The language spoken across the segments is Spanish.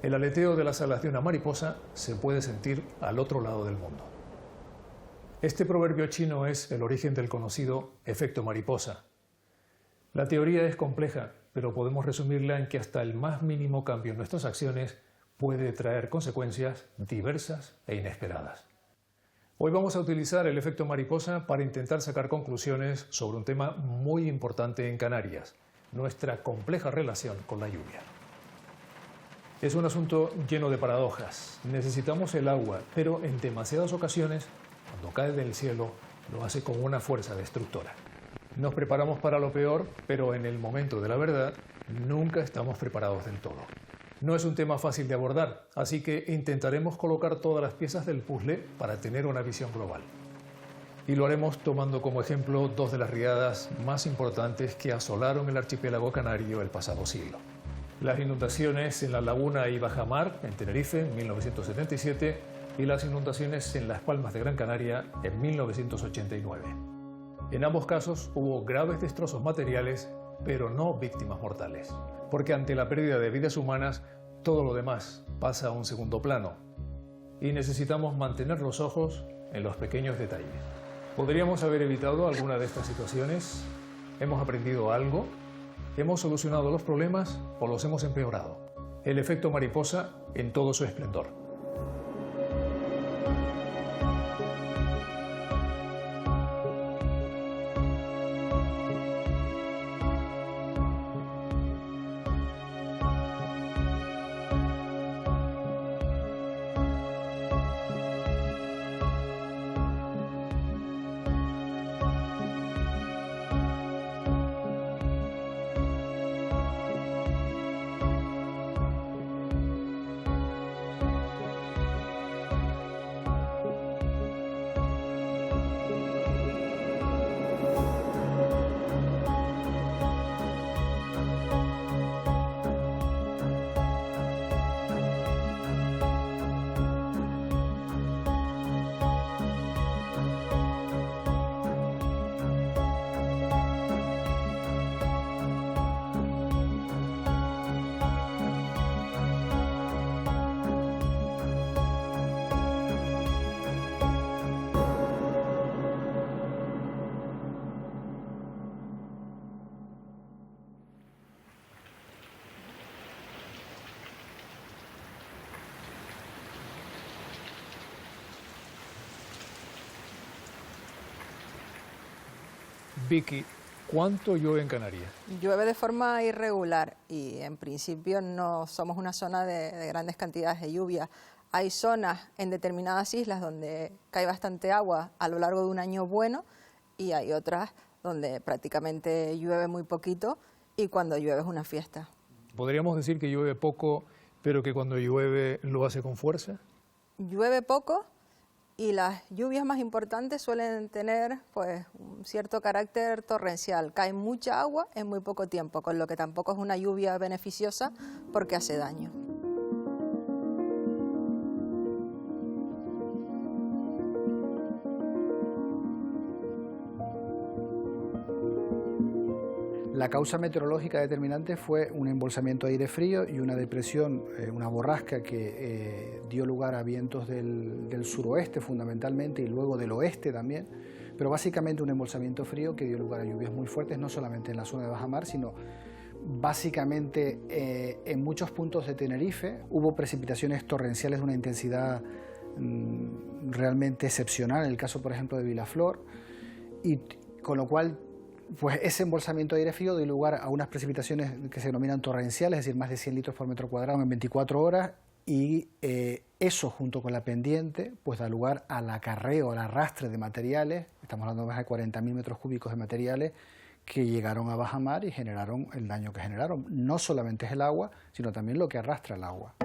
El aleteo de las alas de una mariposa se puede sentir al otro lado del mundo. Este proverbio chino es el origen del conocido efecto mariposa. La teoría es compleja, pero podemos resumirla en que hasta el más mínimo cambio en nuestras acciones puede traer consecuencias diversas e inesperadas. Hoy vamos a utilizar el efecto mariposa para intentar sacar conclusiones sobre un tema muy importante en Canarias, nuestra compleja relación con la lluvia. Es un asunto lleno de paradojas. Necesitamos el agua, pero en demasiadas ocasiones, cuando cae del cielo, lo hace con una fuerza destructora. Nos preparamos para lo peor, pero en el momento de la verdad, nunca estamos preparados del todo. No es un tema fácil de abordar, así que intentaremos colocar todas las piezas del puzzle para tener una visión global. Y lo haremos tomando como ejemplo dos de las riadas más importantes que asolaron el archipiélago canario el pasado siglo. Las inundaciones en la laguna y bajamar, en Tenerife, en 1977, y las inundaciones en las Palmas de Gran Canaria, en 1989. En ambos casos hubo graves destrozos materiales, pero no víctimas mortales. Porque ante la pérdida de vidas humanas, todo lo demás pasa a un segundo plano. Y necesitamos mantener los ojos en los pequeños detalles. ¿Podríamos haber evitado alguna de estas situaciones? ¿Hemos aprendido algo? ¿Hemos solucionado los problemas o los hemos empeorado? El efecto mariposa en todo su esplendor. Vicky, ¿cuánto llueve en Canarias? Llueve de forma irregular y en principio no somos una zona de grandes cantidades de lluvia. Hay zonas en determinadas islas donde cae bastante agua a lo largo de un año bueno y hay otras donde prácticamente llueve muy poquito y cuando llueve es una fiesta. ¿Podríamos decir que llueve poco, pero que cuando llueve lo hace con fuerza? Llueve poco y las lluvias más importantes suelen tener pues un cierto carácter torrencial. Cae mucha agua en muy poco tiempo, con lo que tampoco es una lluvia beneficiosa porque hace daño. La causa meteorológica determinante fue un embolsamiento de aire frío y una depresión, una borrasca que dio lugar a vientos del suroeste fundamentalmente y luego del oeste también, pero básicamente un embolsamiento frío que dio lugar a lluvias muy fuertes, no solamente en la zona de bajamar, sino básicamente en muchos puntos de Tenerife. Hubo precipitaciones torrenciales de una intensidad realmente excepcional, en el caso por ejemplo de Vilaflor, y con lo cual pues ese embolsamiento de aire frío dio lugar a unas precipitaciones que se denominan torrenciales, es decir, más de 100 litros por metro cuadrado en 24 horas, y eso junto con la pendiente pues da lugar al acarreo, al arrastre de materiales. Estamos hablando de más de 40.000 metros cúbicos de materiales que llegaron a bajamar y generaron el daño que generaron. No solamente es el agua, sino también lo que arrastra el agua.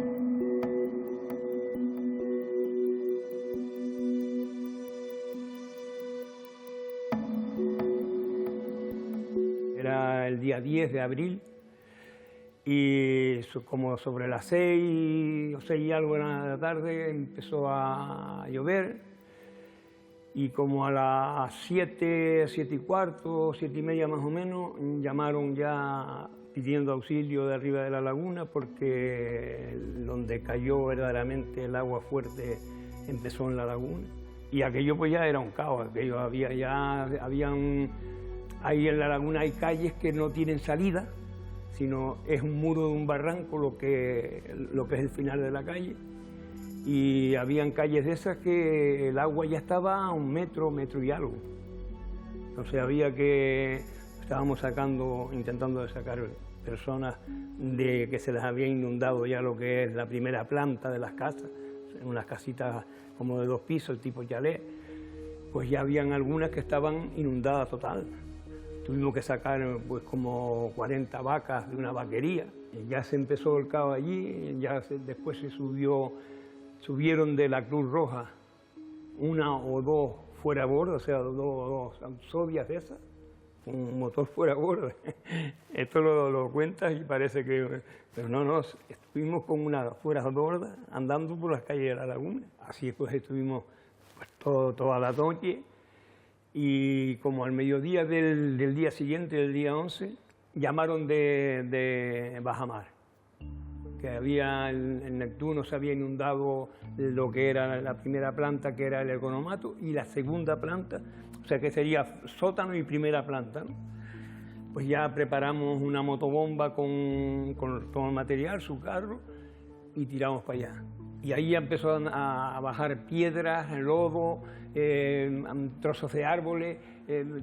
Era el día 10 de abril y como sobre las 6 o 6 y algo de la tarde empezó a llover Y como a las 7, 7:15, 7:30 más o menos, llamaron ya pidiendo auxilio de arriba de la laguna porque donde cayó verdaderamente el agua fuerte empezó en la laguna. Y aquello pues ya era un caos, aquello ahí en la laguna hay calles que no tienen salida, sino es un muro de un barranco lo que es el final de la calle. Y habían calles de esas que el agua ya estaba a 1 metro, 1 y algo. Entonces estábamos intentando sacar personas de que se les había inundado ya lo que es la primera planta de las casas, unas casitas como de 2 pisos, tipo chalet, pues ya habían algunas que estaban inundadas total. Tuvimos que sacar pues como 40 vacas de una vaquería. Y ya se empezó el caos allí, después subieron de la Cruz Roja 1 o 2 fuera a bordo, o sea, dos sovias de esas, un motor fuera a bordo. Esto lo cuentas y parece que... Pero no, estuvimos con una fuera a bordo andando por las calles de la laguna. Así pues estuvimos pues, toda la noche. Y como al mediodía del día siguiente, del día 11, llamaron de bajamar, que el Neptuno se había inundado lo que era la primera planta, que era el ergonomato, y la segunda planta, o sea que sería sótano y primera planta, ¿no? Pues ya preparamos una motobomba con todo el material, su carro, y tiramos para allá. Y ahí ya empezó a bajar piedras, lodo, trozos de árboles,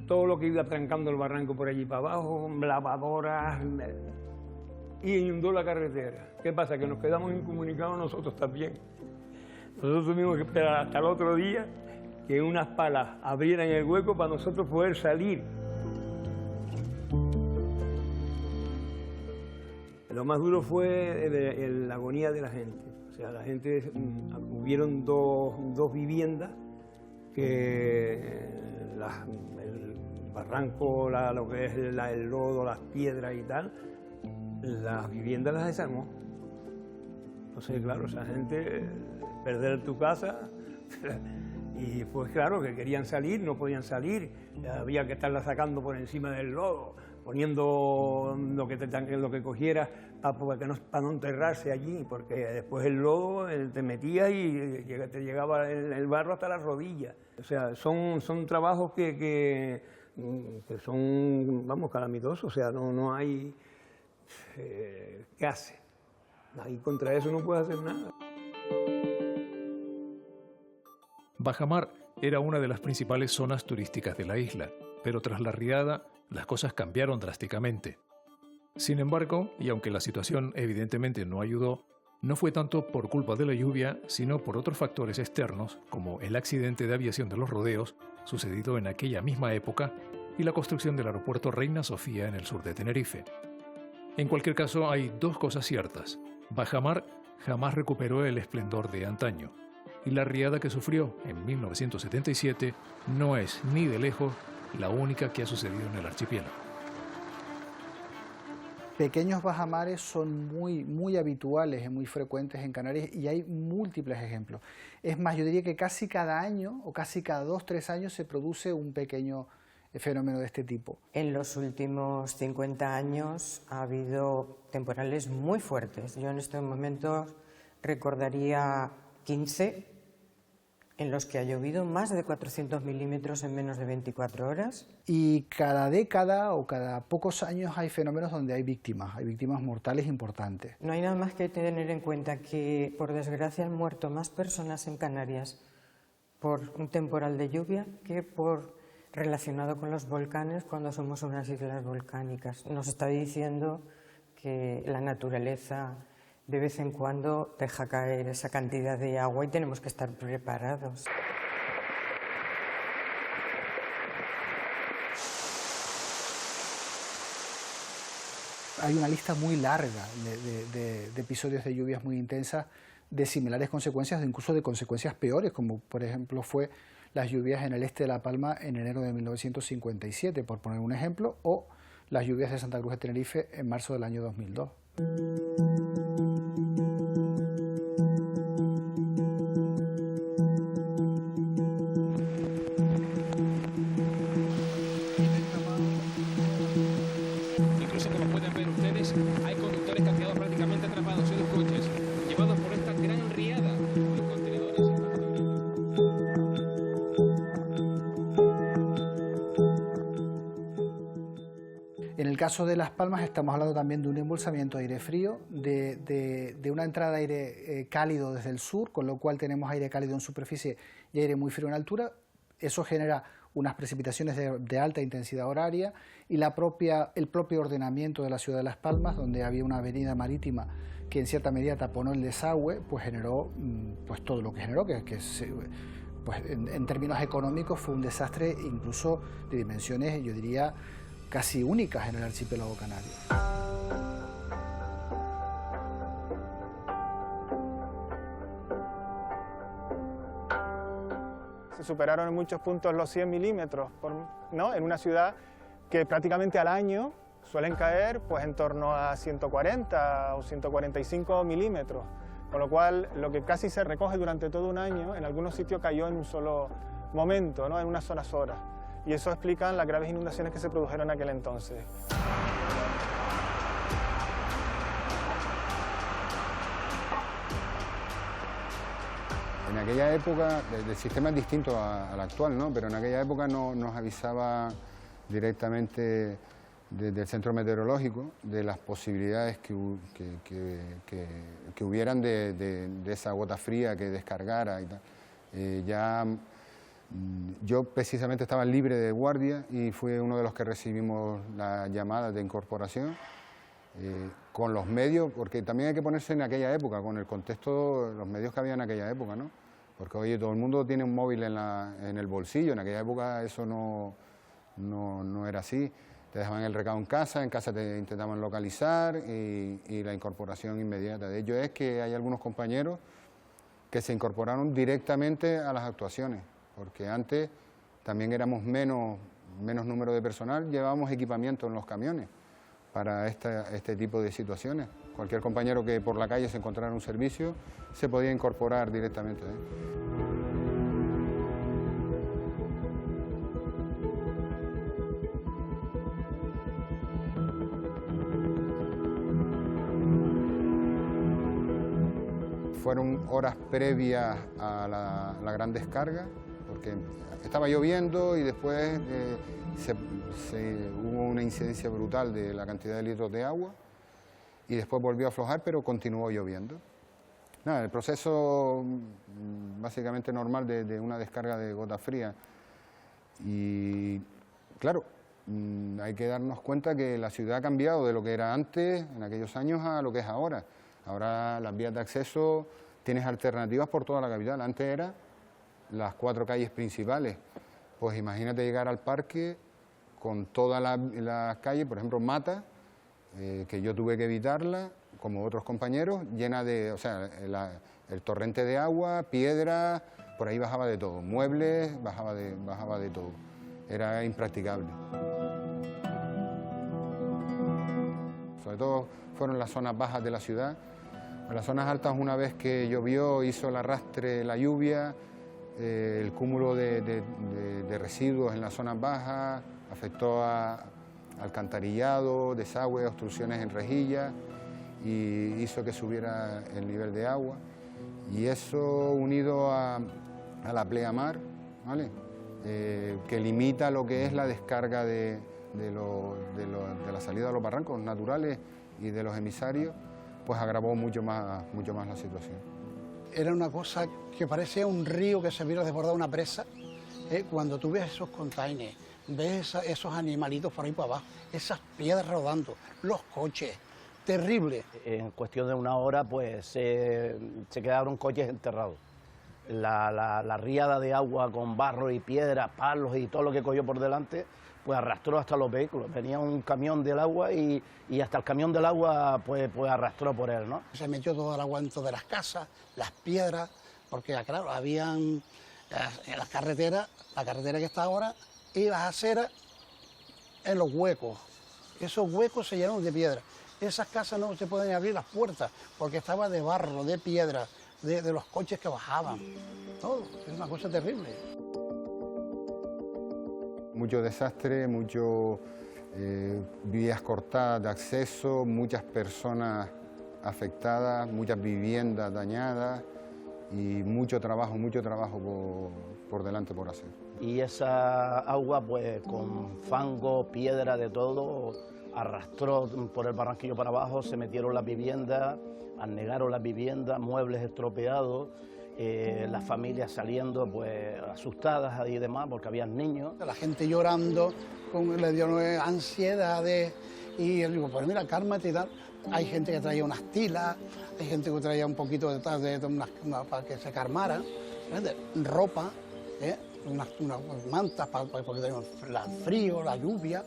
todo lo que iba trancando el barranco por allí para abajo, lavadoras, y inundó la carretera. ¿Qué pasa? Que nos quedamos incomunicados nosotros también. Nosotros tuvimos que esperar hasta el otro día que unas palas abrieran el hueco para nosotros poder salir. Lo más duro fue la agonía de la gente. O sea, la gente, hubieron dos viviendas que el barranco, lo que es el lodo, las piedras y tal, las viviendas las desarmó. Entonces, claro, esa gente, perder tu casa, y pues claro, que querían salir, no podían salir, había que estarla sacando por encima del lodo, poniendo lo que cogiera para no enterrarse allí, porque después el lodo te metía y te llegaba el barro hasta las rodillas. O sea, son trabajos que son, vamos, calamitosos, o sea, no hay... ¿qué hace? Ahí contra eso no puede hacer nada. Bajamar era una de las principales zonas turísticas de la isla, pero tras la riada las cosas cambiaron drásticamente. Sin embargo, y aunque la situación evidentemente no ayudó, no fue tanto por culpa de la lluvia, sino por otros factores externos, como el accidente de aviación de los rodeos, sucedido en aquella misma época, y la construcción del aeropuerto Reina Sofía en el sur de Tenerife. En cualquier caso, hay 2 cosas ciertas. Bajamar jamás recuperó el esplendor de antaño, y la riada que sufrió en 1977 no es ni de lejos la única que ha sucedido en el archipiélago. Pequeños bajamares son muy habituales y muy frecuentes en Canarias y hay múltiples ejemplos. Es más, yo diría que casi cada año o casi cada 2 o 3 años se produce un pequeño fenómeno de este tipo. En los últimos 50 años ha habido temporales muy fuertes. Yo en estos momentos recordaría 15 en los que ha llovido más de 400 milímetros en menos de 24 horas. Y cada década o cada pocos años hay fenómenos donde hay víctimas mortales importantes. No hay nada más que tener en cuenta que, por desgracia, han muerto más personas en Canarias por un temporal de lluvia que relacionado con los volcanes cuando somos unas islas volcánicas. Nos está diciendo que la naturaleza de vez en cuando deja caer esa cantidad de agua y tenemos que estar preparados. Hay una lista muy larga de episodios de lluvias muy intensas de similares consecuencias, incluso de consecuencias peores, como por ejemplo fue las lluvias en el este de La Palma en enero de 1957, por poner un ejemplo, o las lluvias de Santa Cruz de Tenerife en marzo del año 2002. Incluso, como pueden ver ustedes, hay conductores que han quedado prácticamente atrapados en los coches, llevados por esta gran riada. Los contenedores En el caso de Las Palmas estamos hablando también de un embolsamiento de aire frío, de una entrada de aire cálido desde el sur, con lo cual tenemos aire cálido en superficie y aire muy frío en altura. Eso genera unas precipitaciones de alta intensidad horaria y el propio ordenamiento de la ciudad de Las Palmas, donde había una avenida marítima que en cierta medida taponó el desagüe, pues generó pues todo lo que generó, pues en términos económicos fue un desastre incluso de dimensiones, yo diría, casi únicas en el archipiélago canario. Se superaron en muchos puntos los 100 milímetros, ¿no? En una ciudad que prácticamente al año suelen caer pues en torno a 140 o 145 milímetros, con lo cual lo que casi se recoge durante todo un año, en algunos sitios cayó en un solo momento, ¿no? En unas solas horas. Y eso explica las graves inundaciones que se produjeron en aquel entonces. En aquella época, el sistema es distinto al actual, ¿no? Pero en aquella época no nos avisaba directamente desde el centro meteorológico de las posibilidades que hubieran de esa gota fría que descargara y tal. Yo precisamente estaba libre de guardia y fui uno de los que recibimos la llamada de incorporación con los medios, porque también hay que ponerse en aquella época, con el contexto, los medios que había en aquella época, ¿no? Porque oye, todo el mundo tiene un móvil en el bolsillo, en aquella época eso no era así. Te dejaban el recado en casa te intentaban localizar y la incorporación inmediata. De ello es que hay algunos compañeros que se incorporaron directamente a las actuaciones, porque antes también éramos menos número de personal, llevábamos equipamiento en los camiones para este tipo de situaciones. Cualquier compañero que por la calle se encontrara un servicio se podía incorporar directamente. Fueron horas previas a la gran descarga, porque estaba lloviendo y después hubo una incidencia brutal de la cantidad de litros de agua y después volvió a aflojar, pero continuó lloviendo. Nada, el proceso básicamente normal de una descarga de gota fría. Y claro, hay que darnos cuenta que la ciudad ha cambiado de lo que era antes, en aquellos años, a lo que es ahora. Ahora las vías de acceso tienes alternativas por toda la capital. Antes eran las 4 calles principales. Pues imagínate llegar al parque con todas las calles, por ejemplo Mata, que yo tuve que evitarla, como otros compañeros, llena de, o sea, el torrente de agua, piedras, por ahí bajaba de todo, muebles, bajaba de todo. Era impracticable. Sobre todo fueron las zonas bajas de la ciudad. En las zonas altas, una vez que llovió, hizo el arrastre la lluvia, el cúmulo de residuos en las zonas bajas, afectó a alcantarillado, desagüe, obstrucciones en rejillas y hizo que subiera el nivel de agua. Y eso unido a la pleamar, ¿vale? Que limita lo que es la descarga de la salida de los barrancos naturales y de los emisarios, pues agravó mucho más la situación. Era una cosa que parecía un río que se hubiera desbordado una presa. Cuando tú ves esos containers, ves esos animalitos por ahí para abajo, esas piedras rodando, los coches, terrible. En cuestión de una hora, pues se quedaron coches enterrados. La riada de agua con barro y piedras, palos y todo lo que cogió por delante, pues arrastró hasta los vehículos. Venía un camión del agua y hasta el camión del agua pues arrastró por él, ¿no? Se metió todo el agua dentro de las casas, las piedras, porque claro, habían en las carreteras, la carretera que está ahora, y las aceras en los huecos. Esos huecos se llenaron de piedra. Esas casas no se pueden abrir las puertas porque estaba de barro, de piedra, de los coches que bajaban. Todo, es una cosa terrible. Mucho desastre, mucho vías cortadas de acceso, muchas personas afectadas, muchas viviendas dañadas y mucho trabajo por delante por hacer. Y esa agua, pues con fango, piedra, de todo, arrastró por el barranquillo para abajo, se metieron las viviendas, anegaron las viviendas, muebles estropeados, las familias saliendo pues asustadas y demás porque había niños. La gente llorando, le dio ansiedades y yo digo, pues mira, cálmate y tal. Hay gente que traía unas tilas, hay gente que traía un poquito detrás de para que se calmara, ropa, unas mantas porque tenía el frío, la lluvia,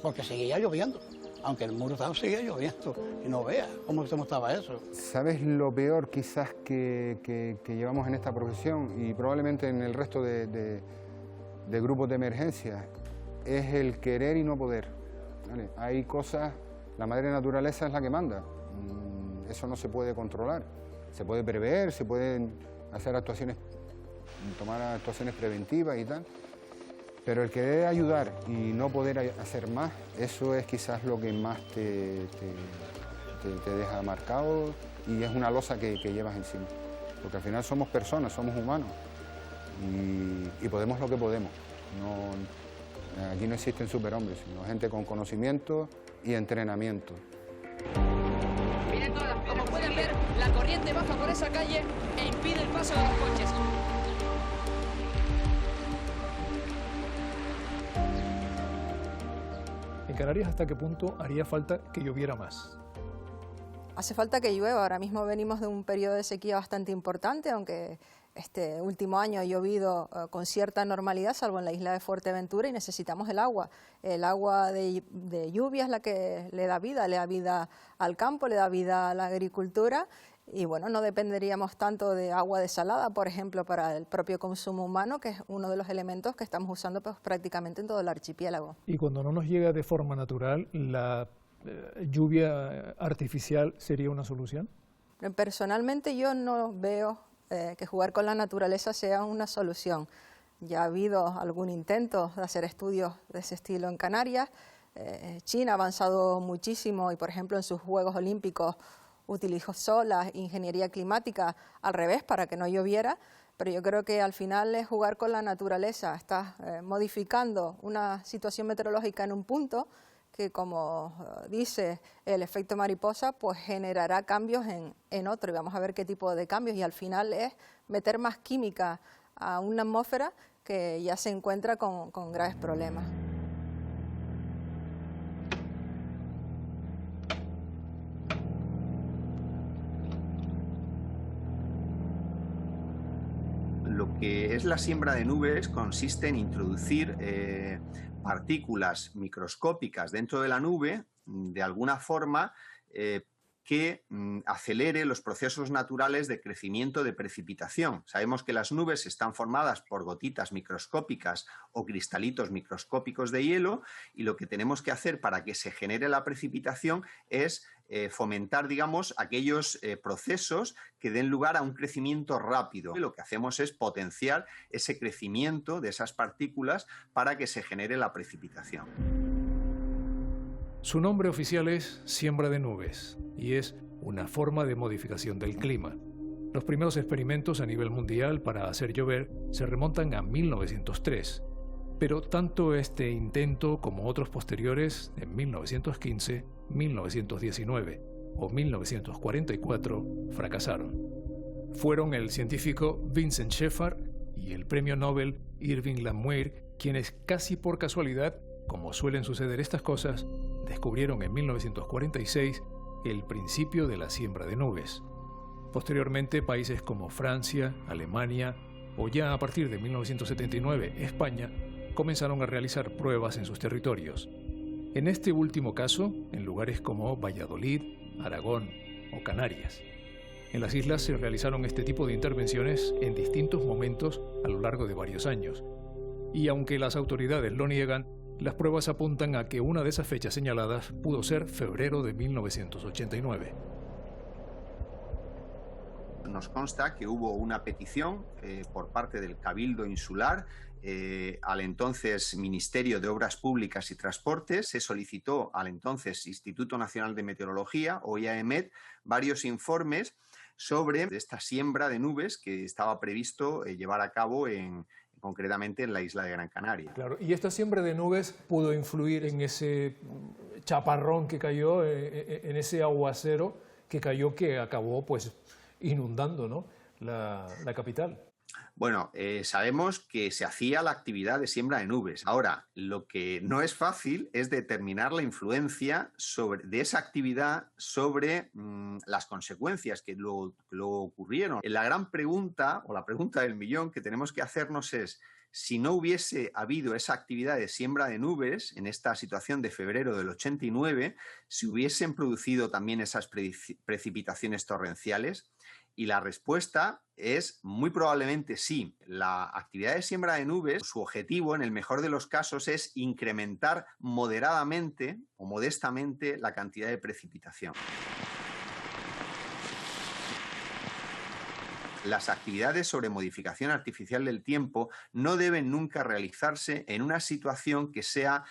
porque seguía lloviendo. Aunque el muro seguía lloviendo y no veas cómo estaba eso. ¿Sabes lo peor quizás que llevamos en esta profesión y probablemente en el resto de grupos de emergencia? Es el querer y no poder, ¿vale? Hay cosas, la madre naturaleza es la que manda, eso no se puede controlar. Se puede prever, se pueden hacer tomar actuaciones preventivas y tal. Pero el querer ayudar y no poder hacer más, eso es quizás lo que más te deja marcado y es una losa que llevas encima. Porque al final somos personas, somos humanos y podemos lo que podemos. Aquí no existen superhombres, sino gente con conocimiento y entrenamiento. Miren, como pueden ver, la corriente baja por esa calle e impide el paso de los coches. En Canarias, ¿hasta qué punto haría falta que lloviera más? Hace falta que llueva. Ahora mismo venimos de un periodo de sequía bastante importante, aunque este último año ha llovido con cierta normalidad, salvo en la isla de Fuerteventura, y necesitamos el agua. El agua de lluvia es la que le da vida al campo, le da vida a la agricultura. Y bueno, no dependeríamos tanto de agua desalada, por ejemplo, para el propio consumo humano, que es uno de los elementos que estamos usando pues, prácticamente en todo el archipiélago. Y cuando no nos llega de forma natural, ¿la lluvia artificial sería una solución? Personalmente yo no veo que jugar con la naturaleza sea una solución. Ya ha habido algún intento de hacer estudios de ese estilo en Canarias. China ha avanzado muchísimo y, por ejemplo, en sus Juegos Olímpicos utilizó la ingeniería climática al revés para que no lloviera, pero yo creo que al final es jugar con la naturaleza. Estás modificando una situación meteorológica en un punto que, como dice el efecto mariposa, pues generará cambios en otro y vamos a ver qué tipo de cambios y al final es meter más química a una atmósfera que ya se encuentra con graves problemas. Lo que es la siembra de nubes consiste en introducir partículas microscópicas dentro de la nube, de alguna forma que acelere los procesos naturales de crecimiento de precipitación. Sabemos que las nubes están formadas por gotitas microscópicas o cristalitos microscópicos de hielo y lo que tenemos que hacer para que se genere la precipitación es fomentar, digamos, aquellos procesos que den lugar a un crecimiento rápido. Y lo que hacemos es potenciar ese crecimiento de esas partículas para que se genere la precipitación. Su nombre oficial es siembra de nubes y es una forma de modificación del clima. Los primeros experimentos a nivel mundial para hacer llover se remontan a 1903, pero tanto este intento como otros posteriores en 1915, 1919 o 1944 fracasaron. Fueron el científico Vincent Shepard y el premio Nobel Irving Lamuir quienes casi por casualidad, como suelen suceder estas cosas, descubrieron en 1946 el principio de la siembra de nubes. Posteriormente, países como Francia, Alemania o ya a partir de 1979 España comenzaron a realizar pruebas en sus territorios. En este último caso, en lugares como Valladolid, Aragón o Canarias. En las islas se realizaron este tipo de intervenciones en distintos momentos a lo largo de varios años. Y aunque las autoridades lo niegan, las pruebas apuntan a que una de esas fechas señaladas pudo ser febrero de 1989. nos consta que hubo una petición por parte del Cabildo Insular al entonces Ministerio de Obras Públicas y Transportes. Se solicitó al entonces Instituto Nacional de Meteorología, o IAEMET, varios informes sobre esta siembra de nubes que estaba previsto llevar a cabo concretamente en la isla de Gran Canaria. Claro, y esta siembra de nubes pudo influir en ese chaparrón que cayó, en ese aguacero que cayó, que acabó pues inundando, ¿no?, la capital. Bueno, sabemos que se hacía la actividad de siembra de nubes. Ahora, lo que no es fácil es determinar la influencia de esa actividad sobre las consecuencias que luego ocurrieron. La gran pregunta, o la pregunta del millón que tenemos que hacernos es: si no hubiese habido esa actividad de siembra de nubes en esta situación de febrero del 89, ¿se hubiesen producido también esas precipitaciones torrenciales? Y la respuesta es muy probablemente sí. La actividad de siembra de nubes, su objetivo, en el mejor de los casos, es incrementar moderadamente o modestamente la cantidad de precipitación. Las actividades sobre modificación artificial del tiempo no deben nunca realizarse en una situación que sea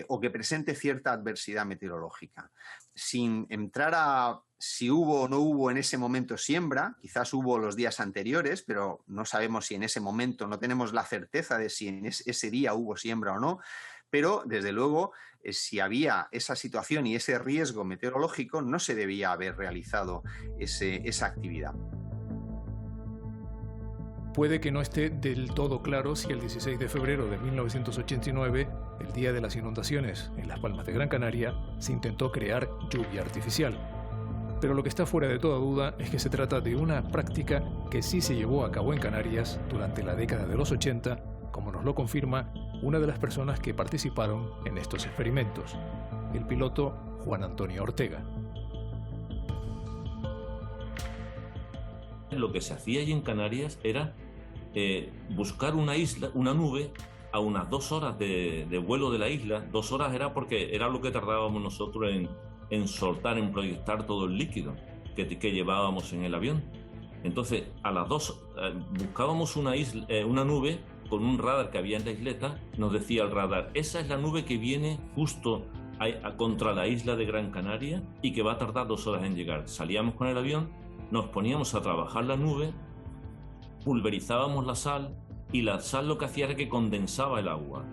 o que presente cierta adversidad meteorológica. Sin entrar a si hubo o no hubo en ese momento siembra, quizás hubo los días anteriores, pero no sabemos si en ese momento, no tenemos la certeza de si en ese día hubo siembra o no, pero desde luego si había esa situación y ese riesgo meteorológico, no se debía haber realizado esa actividad. Puede que no esté del todo claro si el 16 de febrero de 1989, el día de las inundaciones en Las Palmas de Gran Canaria, se intentó crear lluvia artificial. Pero lo que está fuera de toda duda es que se trata de una práctica que sí se llevó a cabo en Canarias durante la década de los 80, como nos lo confirma una de las personas que participaron en estos experimentos, el piloto Juan Antonio Ortega. Lo que se hacía allí en Canarias era buscar una isla, una nube, a unas 2 horas de vuelo de la isla. 2 horas era porque era lo que tardábamos nosotros en soltar, en proyectar todo el líquido que llevábamos en el avión. Entonces, a las 2 buscábamos una nube con un radar que había en la isleta. Nos decía el radar: esa es la nube que viene justo contra la isla de Gran Canaria y que va a tardar 2 horas en llegar. Salíamos con el avión, nos poníamos a trabajar la nube, pulverizábamos la sal, y la sal lo que hacía era que condensaba el agua.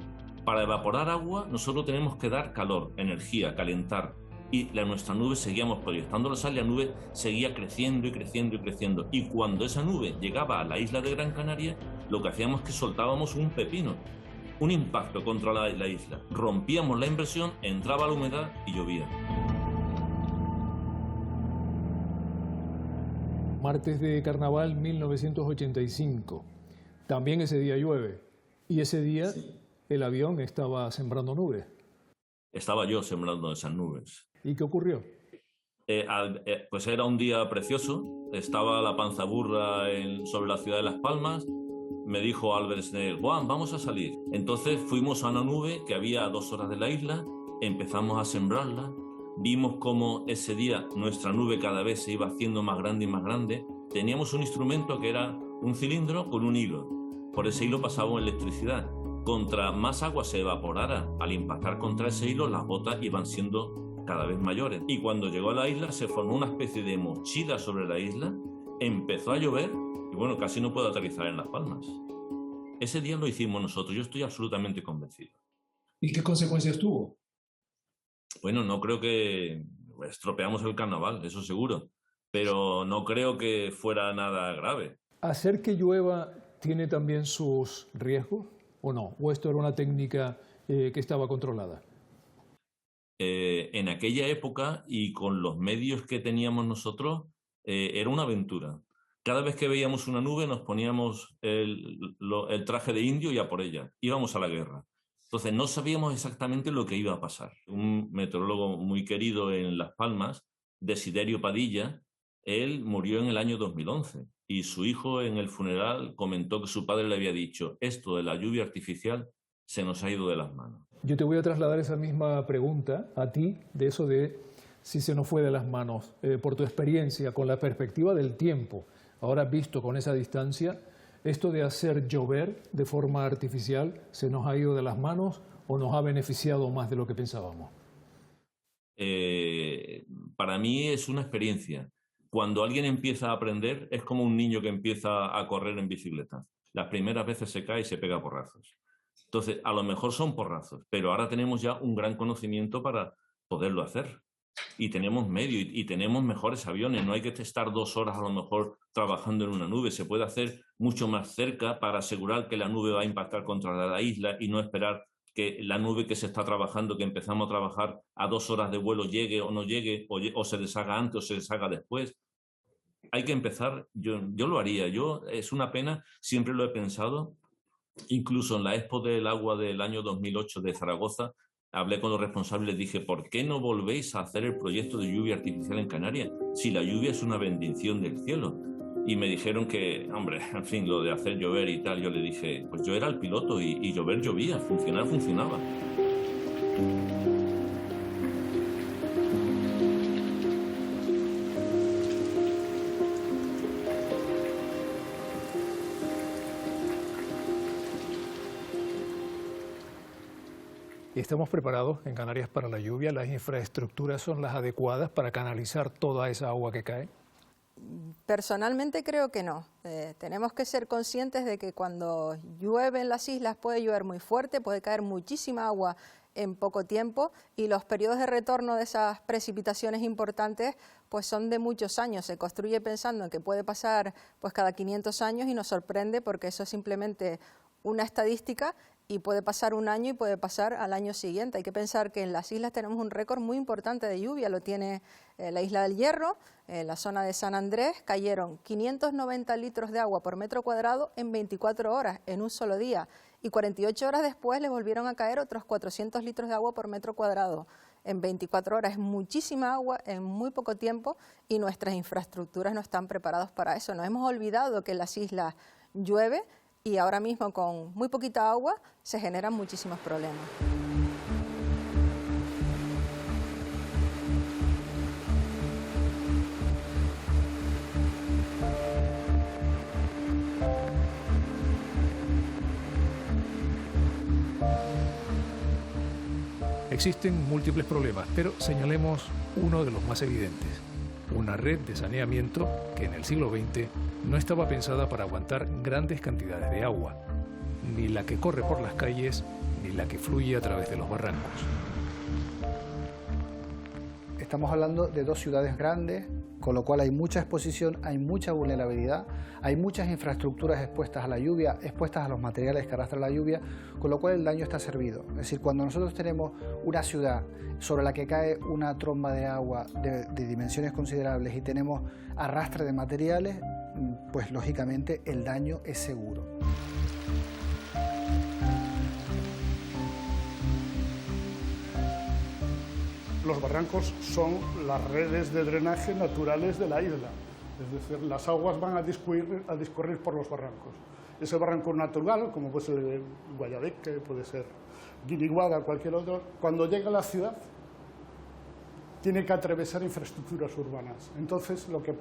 Para evaporar agua nosotros tenemos que dar calor, energía, calentar, y nuestra nube seguíamos proyectando la sal y la nube seguía creciendo y creciendo y creciendo. Y cuando esa nube llegaba a la isla de Gran Canaria, lo que hacíamos es que soltábamos un pepino, un impacto contra la isla. Rompíamos la impresión, entraba la humedad y llovía. Martes de Carnaval 1985. También ese día llueve. Y ese día el avión estaba sembrando nubes. Estaba yo sembrando esas nubes. ¿Y qué ocurrió? Pues era un día precioso. Estaba la panza burra sobre la ciudad de Las Palmas. Me dijo Albert Snell: Juan, vamos a salir. Entonces fuimos a una nube que había a 2 horas de la isla. Empezamos a sembrarla. Vimos cómo ese día nuestra nube cada vez se iba haciendo más grande y más grande. Teníamos un instrumento que era un cilindro con un hilo. Por ese hilo pasábamos electricidad. Contra más agua se evaporara al impactar contra ese hilo, las gotas iban siendo cada vez mayores. Y cuando llegó a la isla se formó una especie de mochila sobre la isla, empezó a llover y bueno, casi no puedo aterrizar en Las Palmas. Ese día lo hicimos nosotros, yo estoy absolutamente convencido. ¿Y qué consecuencias tuvo? Bueno, no creo que estropeamos el carnaval, eso seguro, pero no creo que fuera nada grave. ¿Hacer que llueva tiene también sus riesgos o no? ¿O esto era una técnica que estaba controlada? En aquella época y con los medios que teníamos nosotros, era una aventura. Cada vez que veíamos una nube nos poníamos el traje de indio y a por ella. Íbamos a la guerra. Entonces no sabíamos exactamente lo que iba a pasar. Un meteorólogo muy querido en Las Palmas, Desiderio Padilla, él murió en el año 2011 y su hijo en el funeral comentó que su padre le había dicho: esto de la lluvia artificial se nos ha ido de las manos. Yo te voy a trasladar esa misma pregunta a ti, de eso de si se nos fue de las manos, por tu experiencia, con la perspectiva del tiempo. Ahora, visto con esa distancia, ¿esto de hacer llover de forma artificial se nos ha ido de las manos o nos ha beneficiado más de lo que pensábamos? Para mí es una experiencia. Cuando alguien empieza a aprender, es como un niño que empieza a correr en bicicleta. Las primeras veces se cae y se pega porrazos. Entonces, a lo mejor son porrazos, pero ahora tenemos ya un gran conocimiento para poderlo hacer. Y tenemos medio y tenemos mejores aviones. No hay que estar 2 horas a lo mejor trabajando en una nube. Se puede hacer mucho más cerca para asegurar que la nube va a impactar contra la isla y no esperar que la nube que se está trabajando, que empezamos a trabajar a 2 horas de vuelo, llegue o no llegue, o se deshaga antes o se deshaga después. Hay que empezar, yo lo haría. Es una pena, siempre lo he pensado. Incluso en la Expo del Agua del año 2008 de Zaragoza, hablé con los responsables y les dije, ¿por qué no volvéis a hacer el proyecto de lluvia artificial en Canarias? Si la lluvia es una bendición del cielo. Y me dijeron que, hombre, en fin, lo de hacer llover y tal, yo le dije, pues yo era el piloto y llover llovía, funcionar funcionaba. ¿Estamos preparados en Canarias para la lluvia? ¿Las infraestructuras son las adecuadas para canalizar toda esa agua que cae? Personalmente creo que no. Tenemos que ser conscientes de que cuando llueve en las islas puede llover muy fuerte, puede caer muchísima agua en poco tiempo y los periodos de retorno de esas precipitaciones importantes pues son de muchos años. Se construye pensando en que puede pasar pues cada 500 años y nos sorprende porque eso es simplemente una estadística y puede pasar un año y puede pasar al año siguiente. Hay que pensar que en las islas tenemos un récord muy importante de lluvia, lo tiene la Isla del Hierro, en la zona de San Andrés, cayeron 590 litros de agua por metro cuadrado en 24 horas, en un solo día, y 48 horas después le volvieron a caer otros 400 litros de agua por metro cuadrado en 24 horas. Es muchísima agua en muy poco tiempo y nuestras infraestructuras no están preparadas para eso. Nos hemos olvidado que en las islas llueve, y ahora mismo con muy poquita agua se generan muchísimos problemas. Existen múltiples problemas, pero señalemos uno de los más evidentes. Una red de saneamiento que en el siglo XX no estaba pensada para aguantar grandes cantidades de agua, ni la que corre por las calles, ni la que fluye a través de los barrancos. Estamos hablando de 2 ciudades grandes, con lo cual hay mucha exposición, hay mucha vulnerabilidad, hay muchas infraestructuras expuestas a la lluvia, expuestas a los materiales que arrastra la lluvia, con lo cual el daño está servido. Es decir, cuando nosotros tenemos una ciudad sobre la que cae una tromba de agua de dimensiones considerables y tenemos arrastre de materiales, pues lógicamente el daño es seguro. Los barrancos son las redes de drenaje naturales de la isla, es decir, las aguas van a discurrir por los barrancos. Ese barranco natural, como puede ser Guayadeque, puede ser Guiriguada, cualquier otro, cuando llega a la ciudad tiene que atravesar infraestructuras urbanas. Entonces lo que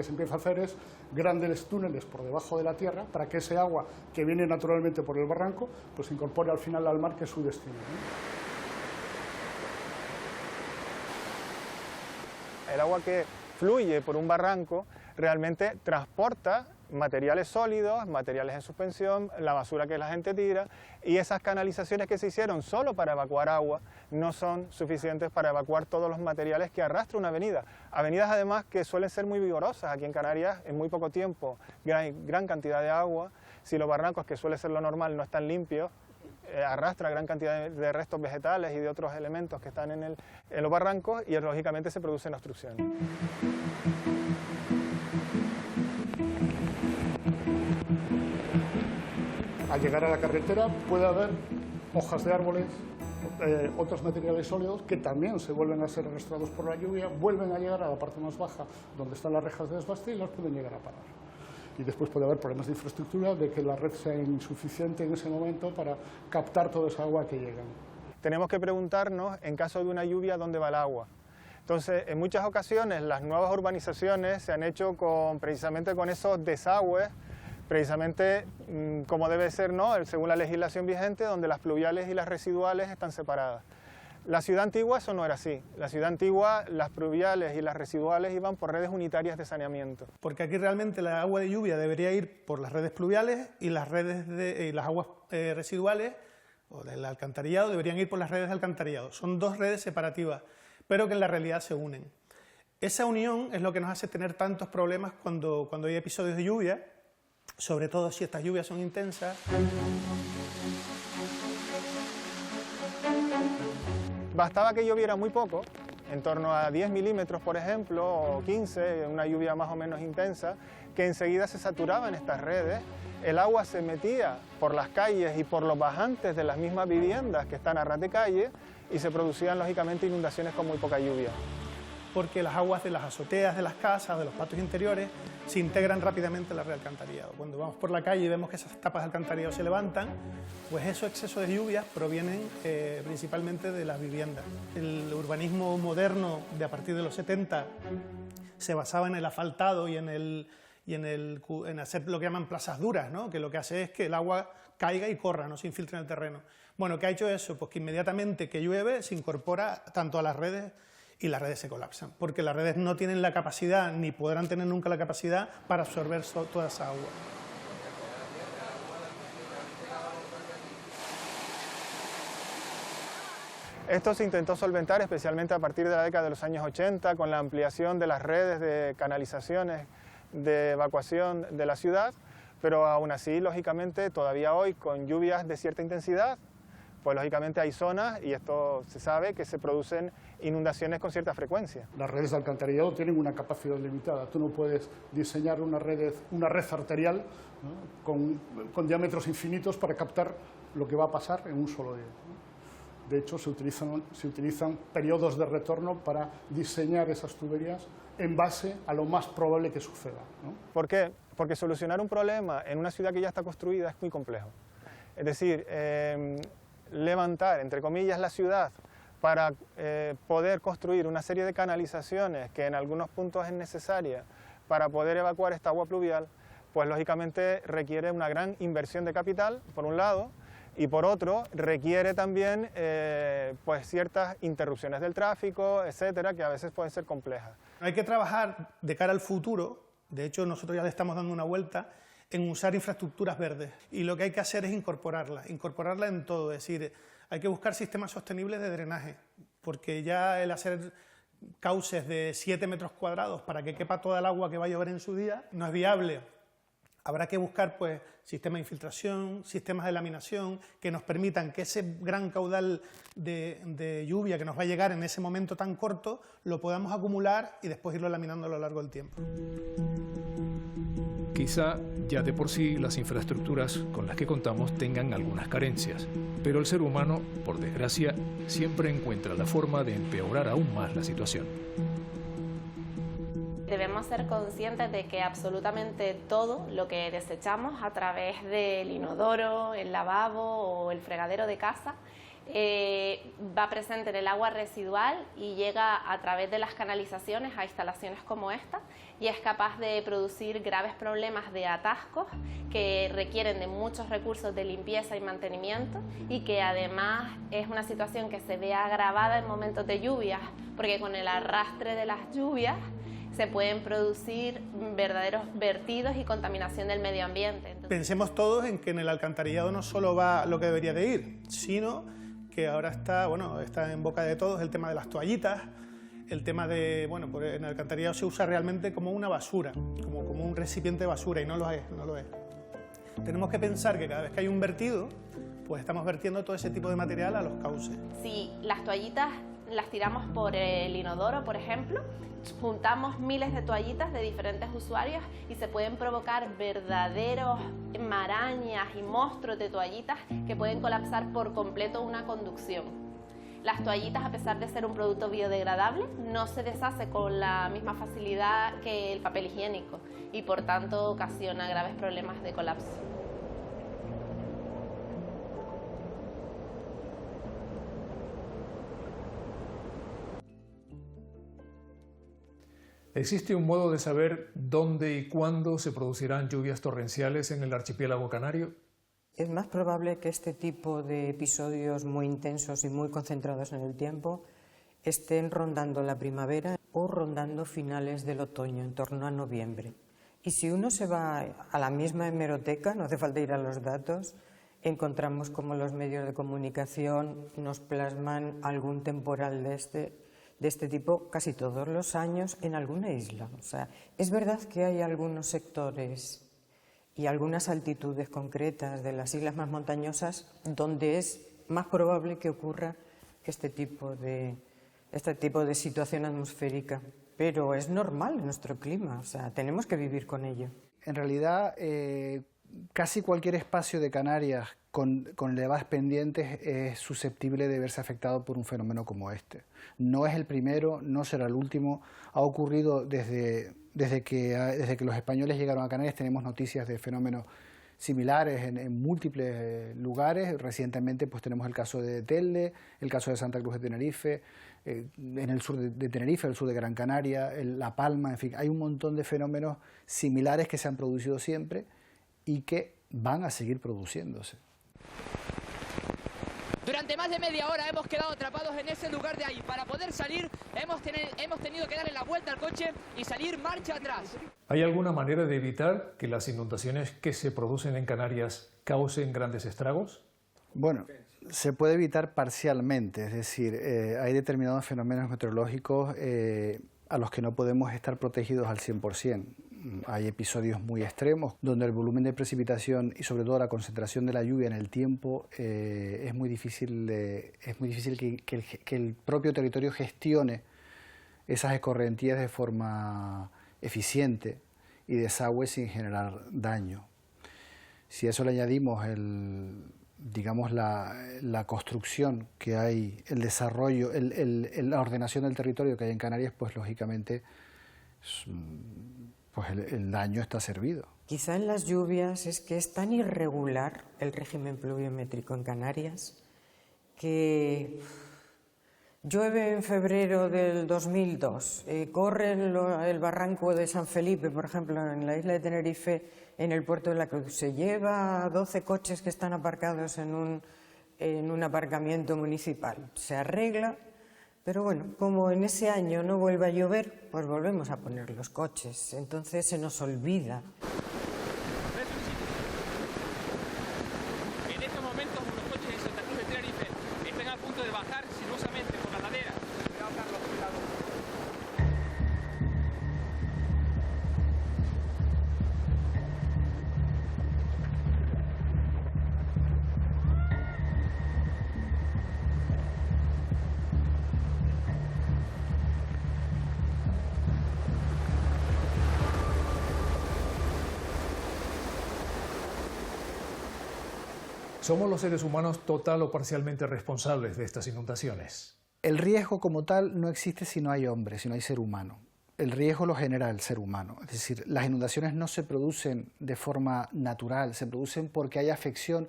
se empieza a hacer es grandes túneles por debajo de la tierra para que ese agua que viene naturalmente por el barranco pues se incorpore al final al mar, que es su destino, ¿no? El agua que fluye por un barranco realmente transporta materiales sólidos, materiales en suspensión, la basura que la gente tira, y esas canalizaciones que se hicieron solo para evacuar agua no son suficientes para evacuar todos los materiales que arrastra una avenida. Avenidas además que suelen ser muy vigorosas aquí en Canarias, en muy poco tiempo, gran cantidad de agua. Si los barrancos, que suele ser lo normal, no están limpios, arrastra gran cantidad de restos vegetales y de otros elementos que están en los barrancos y lógicamente se producen obstrucciones. Al llegar a la carretera puede haber hojas de árboles, otros materiales sólidos que también se vuelven a ser arrastrados por la lluvia, vuelven a llegar a la parte más baja donde están las rejas de desbaste y las pueden llegar a parar. Y después puede haber problemas de infraestructura, de que la red sea insuficiente en ese momento para captar toda esa agua que llega. Tenemos que preguntarnos, en caso de una lluvia, ¿dónde va el agua? Entonces, en muchas ocasiones las nuevas urbanizaciones se han hecho precisamente con esos desagües, precisamente como debe ser, ¿no?, según la legislación vigente, donde las pluviales y las residuales están separadas. La ciudad antigua eso no era así. La ciudad antigua, las pluviales y las residuales iban por redes unitarias de saneamiento. Porque aquí realmente la agua de lluvia debería ir por las redes pluviales y las aguas residuales o del alcantarillado deberían ir por las redes de alcantarillado. Son dos redes separativas, pero que en la realidad se unen. Esa unión es lo que nos hace tener tantos problemas cuando hay episodios de lluvia, sobre todo si estas lluvias son intensas. Bastaba que lloviera muy poco, en torno a 10 milímetros, por ejemplo, o 15, una lluvia más o menos intensa, que enseguida se saturaban estas redes. El agua se metía por las calles y por los bajantes de las mismas viviendas que están a ras de calle y se producían, lógicamente, inundaciones con muy poca lluvia. Porque las aguas de las azoteas de las casas, de los patios interiores, se integran rápidamente en la red de alcantarillado. Cuando vamos por la calle y vemos que esas tapas de alcantarillado se levantan, pues esos excesos de lluvias provienen principalmente de las viviendas. El urbanismo moderno de a partir de los 70 se basaba en el asfaltado y en hacer lo que llaman plazas duras, ¿no?, que lo que hace es que el agua caiga y corra, no se infiltre en el terreno. Bueno, ¿qué ha hecho eso? Pues que inmediatamente que llueve se incorpora tanto a las redes y las redes se colapsan, porque las redes no tienen la capacidad, ni podrán tener nunca la capacidad para absorber toda esa agua. Esto se intentó solventar especialmente a partir de la década de los años 80 con la ampliación de las redes de canalizaciones de evacuación de la ciudad, pero aún así, lógicamente, todavía hoy con lluvias de cierta intensidad, pues lógicamente hay zonas, y esto se sabe, que se producen inundaciones con cierta frecuencia. Las redes de alcantarillado tienen una capacidad limitada. Tú no puedes diseñar una red arterial, ¿no?, con diámetros infinitos para captar lo que va a pasar en un solo día, ¿no? De hecho, se utilizan periodos de retorno para diseñar esas tuberías en base a lo más probable que suceda, ¿no? ¿Por qué? Porque solucionar un problema en una ciudad que ya está construida es muy complejo. Es decir, levantar, entre comillas, la ciudad para poder construir una serie de canalizaciones que en algunos puntos es necesaria para poder evacuar esta agua pluvial, pues lógicamente requiere una gran inversión de capital, por un lado, y por otro requiere también pues ciertas interrupciones del tráfico, etcétera, que a veces pueden ser complejas. Hay que trabajar de cara al futuro, de hecho nosotros ya le estamos dando una vuelta, en usar infraestructuras verdes, y lo que hay que hacer es incorporarla en todo, es decir, hay que buscar sistemas sostenibles de drenaje, porque ya el hacer cauces de 7 metros cuadrados para que quepa toda el agua que va a llover en su día no es viable. Habrá que buscar pues sistemas de infiltración, sistemas de laminación que nos permitan que ese gran caudal de lluvia que nos va a llegar en ese momento tan corto lo podamos acumular y después irlo laminando a lo largo del tiempo. Quizá ya de por sí las infraestructuras con las que contamos tengan algunas carencias, pero el ser humano, por desgracia, siempre encuentra la forma de empeorar aún más la situación. Debemos ser conscientes de que absolutamente todo lo que desechamos a través del inodoro, el lavabo o el fregadero de casa va presente en el agua residual y llega a través de las canalizaciones a instalaciones como esta y es capaz de producir graves problemas de atascos que requieren de muchos recursos de limpieza y mantenimiento y que además es una situación que se ve agravada en momentos de lluvias porque con el arrastre de las lluvias se pueden producir verdaderos vertidos y contaminación del medio ambiente. Pensemos todos en que en el alcantarillado no solo va lo que debería de ir, sino que ahora está en boca de todos el tema de las toallitas, el tema de, pues en el alcantarillado se usa realmente como una basura, como un recipiente de basura y no lo es. Tenemos que pensar que cada vez que hay un vertido, pues estamos vertiendo todo ese tipo de material a los cauces. Si las toallitas las tiramos por el inodoro, por ejemplo, juntamos miles de toallitas de diferentes usuarios y se pueden provocar verdaderos marañas y monstruos de toallitas que pueden colapsar por completo una conducción. Las toallitas, a pesar de ser un producto biodegradable, no se deshace con la misma facilidad que el papel higiénico y por tanto ocasiona graves problemas de colapso. ¿Existe un modo de saber dónde y cuándo se producirán lluvias torrenciales en el archipiélago canario? Es más probable que este tipo de episodios muy intensos y muy concentrados en el tiempo estén rondando la primavera o rondando finales del otoño, en torno a noviembre. Y si uno se va a la misma hemeroteca, no hace falta ir a los datos, encontramos como los medios de comunicación nos plasman algún temporal de este tipo casi todos los años en alguna isla. O sea, es verdad que hay algunos sectores y algunas altitudes concretas de las islas más montañosas donde es más probable que ocurra este tipo de situación atmosférica, pero es normal en nuestro clima, o sea, tenemos que vivir con ello. En realidad, casi cualquier espacio de Canarias con elevadas pendientes es susceptible de verse afectado por un fenómeno como este. No es el primero, no será el último. Ha ocurrido desde que los españoles llegaron a Canarias, tenemos noticias de fenómenos similares en múltiples lugares. Recientemente pues tenemos el caso de Telde, el caso de Santa Cruz de Tenerife, en el sur de Tenerife, el sur de Gran Canaria, La Palma, en fin, hay un montón de fenómenos similares que se han producido siempre y que van a seguir produciéndose. Durante más de media hora hemos quedado atrapados en ese lugar de ahí. Para poder salir hemos tenido que darle la vuelta al coche y salir marcha atrás. ¿Hay alguna manera de evitar que las inundaciones que se producen en Canarias causen grandes estragos? Bueno, se puede evitar parcialmente, es decir, hay determinados fenómenos meteorológicos a los que no podemos estar protegidos al 100%. Hay episodios muy extremos donde el volumen de precipitación y sobre todo la concentración de la lluvia en el tiempo es muy difícil que el propio territorio gestione esas escorrentías de forma eficiente y desagüe sin generar daño. Si a eso le añadimos la construcción que hay, el desarrollo, la ordenación del territorio que hay en Canarias, pues lógicamente pues el daño está servido. Quizá en las lluvias es que es tan irregular el régimen pluviométrico en Canarias que llueve en febrero del 2002, corre el barranco de San Felipe, por ejemplo, en la isla de Tenerife, en el puerto de la Cruz. Se lleva a 12 coches que están aparcados en un aparcamiento municipal. Se arregla, pero bueno, como en ese año no vuelve a llover, pues volvemos a poner los coches. Entonces se nos olvida. En estos momentos los coches de Santa Cruz de Tenerife están a punto de bajar sinuosamente por la ladera. Cuidado, Carlos, cuidado. ¿Somos los seres humanos total o parcialmente responsables de estas inundaciones? El riesgo como tal no existe si no hay hombre, si no hay ser humano. El riesgo lo genera el ser humano. Es decir, las inundaciones no se producen de forma natural, se producen porque hay afección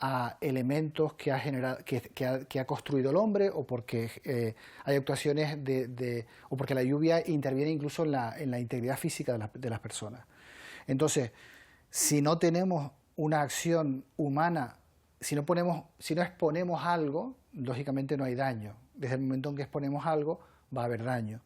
a elementos que ha construido el hombre o porque hay actuaciones o porque la lluvia interviene incluso en la integridad física de las personas. Entonces, si no tenemos una acción humana, si no exponemos algo, lógicamente no hay daño. Desde el momento en que exponemos algo, va a haber daño.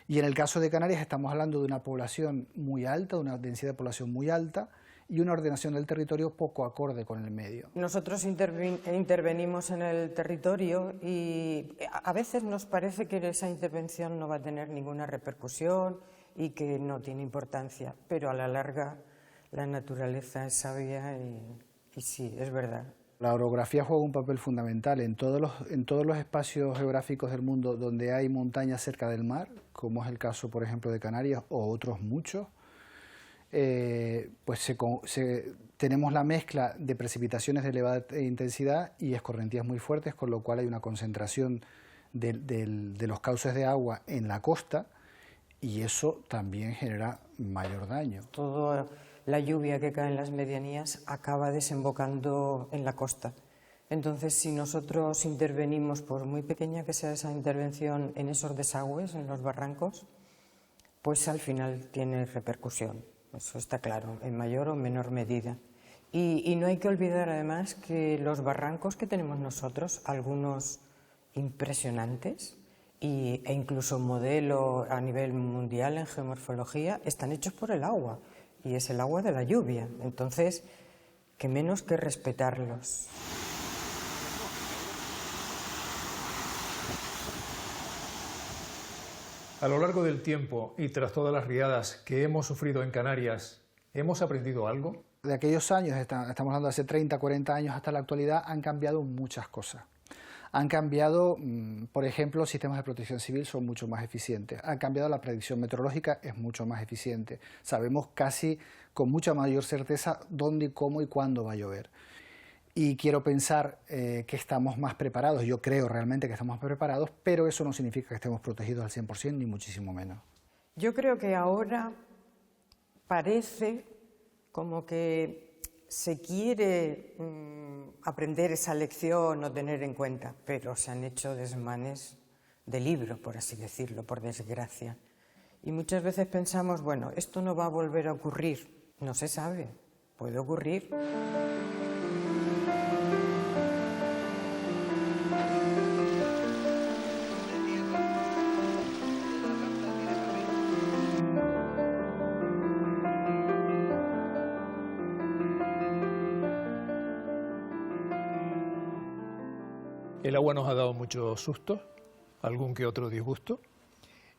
Y en el caso de Canarias estamos hablando de una población muy alta, de una densidad de población muy alta y una ordenación del territorio poco acorde con el medio. Nosotros intervenimos en el territorio y a veces nos parece que esa intervención no va a tener ninguna repercusión y que no tiene importancia, pero a la larga la naturaleza es sabia y sí, es verdad. La orografía juega un papel fundamental en todos los espacios geográficos del mundo donde hay montañas cerca del mar, como es el caso, por ejemplo, de Canarias o otros muchos. Pues tenemos la mezcla de precipitaciones de elevada intensidad y escorrentías muy fuertes, con lo cual hay una concentración de los cauces de agua en la costa y eso también genera mayor daño. Toda la lluvia que cae en las medianías acaba desembocando en la costa. Entonces, si nosotros intervenimos, por muy pequeña que sea esa intervención en esos desagües, en los barrancos, pues al final tiene repercusión. Eso está claro, en mayor o menor medida. Y no hay que olvidar además que los barrancos que tenemos nosotros, algunos impresionantes e incluso modelo a nivel mundial en geomorfología, están hechos por el agua, y es el agua de la lluvia. Entonces, que menos que respetarlos. A lo largo del tiempo y tras todas las riadas que hemos sufrido en Canarias, ¿hemos aprendido algo? De aquellos años, estamos hablando de hace 30, 40 años hasta la actualidad, han cambiado muchas cosas. Han cambiado, por ejemplo, los sistemas de protección civil son mucho más eficientes. Han cambiado la predicción meteorológica, es mucho más eficiente. Sabemos casi con mucha mayor certeza dónde, cómo y cuándo va a llover. Y quiero pensar que estamos más preparados, yo creo realmente que estamos más preparados, pero eso no significa que estemos protegidos al 100%, ni muchísimo menos. Yo creo que ahora parece como que se quiere aprender esa lección o tener en cuenta, pero se han hecho desmanes de libro, por así decirlo, por desgracia. Y muchas veces pensamos, bueno, esto no va a volver a ocurrir. No se sabe, puede ocurrir. El agua nos ha dado muchos sustos, algún que otro disgusto,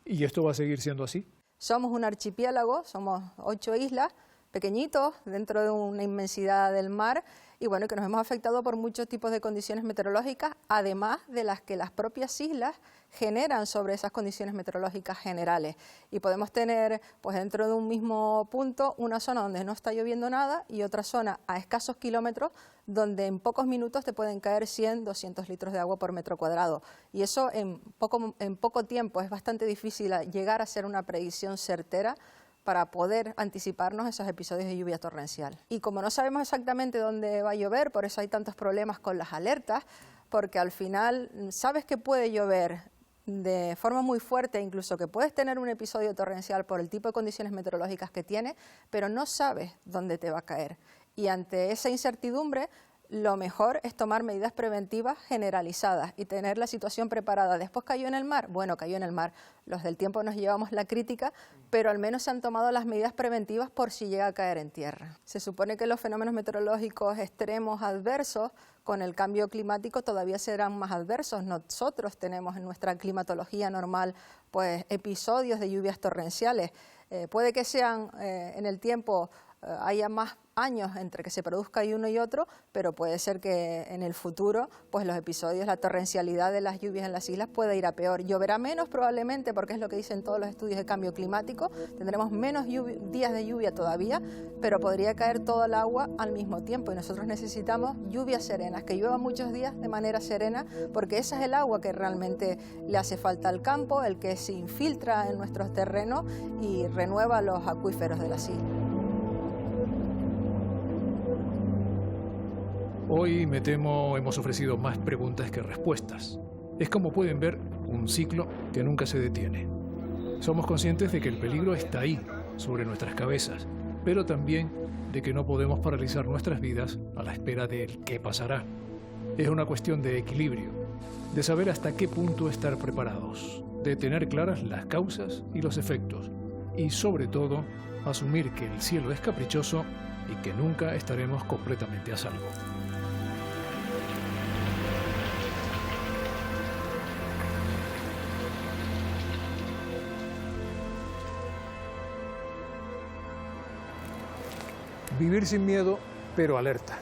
y esto va a seguir siendo así. Somos un archipiélago, somos 8 islas, pequeñitos, dentro de una inmensidad del mar, y bueno, que nos hemos afectado por muchos tipos de condiciones meteorológicas, además de las que las propias islas generan sobre esas condiciones meteorológicas generales. Y podemos tener, pues dentro de un mismo punto, una zona donde no está lloviendo nada y otra zona a escasos kilómetros donde en pocos minutos te pueden caer 100, 200 litros de agua por metro cuadrado. Y eso en poco tiempo es bastante difícil llegar a hacer una predicción certera para poder anticiparnos esos episodios de lluvia torrencial. Y como no sabemos exactamente dónde va a llover, por eso hay tantos problemas con las alertas, porque al final sabes que puede llover de forma muy fuerte, incluso que puedes tener un episodio torrencial por el tipo de condiciones meteorológicas que tiene, pero no sabes dónde te va a caer. Y ante esa incertidumbre, lo mejor es tomar medidas preventivas generalizadas y tener la situación preparada. Después cayó en el mar, bueno, cayó en el mar. Los del tiempo nos llevamos la crítica, pero al menos se han tomado las medidas preventivas por si llega a caer en tierra. Se supone que los fenómenos meteorológicos extremos adversos con el cambio climático todavía serán más adversos. Nosotros tenemos en nuestra climatología normal pues episodios de lluvias torrenciales. Puede que sean en el tiempo haya más años entre que se produzca uno y otro, pero puede ser que en el futuro pues los episodios, la torrencialidad de las lluvias en las islas pueda ir a peor. Lloverá menos probablemente, porque es lo que dicen todos los estudios de cambio climático, tendremos menos días de lluvia todavía, pero podría caer todo el agua al mismo tiempo y nosotros necesitamos lluvias serenas, que lluevan muchos días de manera serena, porque esa es el agua que realmente le hace falta al campo, el que se infiltra en nuestros terrenos y renueva los acuíferos de las islas. Hoy, me temo, hemos ofrecido más preguntas que respuestas. Es, como pueden ver, un ciclo que nunca se detiene. Somos conscientes de que el peligro está ahí, sobre nuestras cabezas, pero también de que no podemos paralizar nuestras vidas a la espera del qué pasará. Es una cuestión de equilibrio, de saber hasta qué punto estar preparados, de tener claras las causas y los efectos, y sobre todo, asumir que el cielo es caprichoso y que nunca estaremos completamente a salvo. Vivir sin miedo, pero alerta.